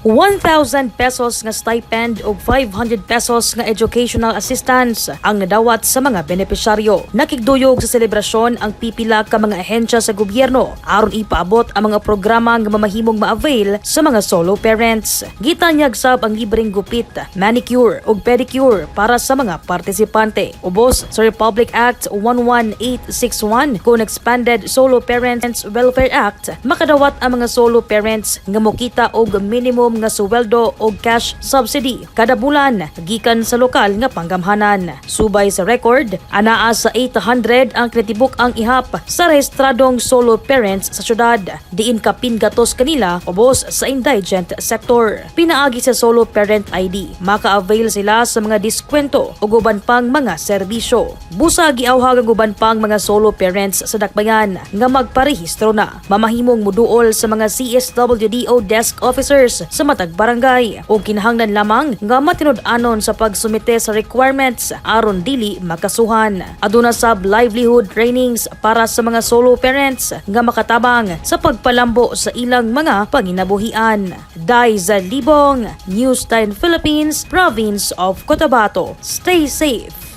1,000 pesos nga stipend ug 500 pesos nga educational assistance ang nadawat sa mga benepisyaryo. Nakigduyog sa selebrasyon ang pipila ka mga ahensya sa gobyerno aron ipaabot ang mga programa nga mamahimong ma-avail sa mga solo parents. Gitanyag sab ang libreng gupit, manicure ug pedicure para sa mga partisipante. Ubos sa Republic Act 11861 kung Expanded Solo Parents Welfare Act, makadawat ang mga solo parents nga mokita og minimum nga suweldo o cash subsidy kada bulan gikan sa lokal nga panggamhanan. Subay sa record, anaa sa 800 ang kinatibuk ang ihap sa rehistradong solo parents sa syudad. Diin kapin gatos kanila ubos sa indigent sector. Pinaagi sa solo parent ID, maka-avail sila sa mga diskwento o guban pang mga serbisyo. Busa giawhag ang guban pang mga solo parents sa dakbayan nga magparehistro na. Mamahimong muduol sa mga CSWDO desk officers sa matag barangay o kinahanglan lamang nga matinud-anon sa pagsumite sa requirements aron dili makasuhan. Aduna sab livelihood trainings para sa mga solo parents nga makatabang sa pagpalambo sa ilang mga panginabuhian. Daiza Libong, Newsline Philippines, Province of Cotabato. Stay safe.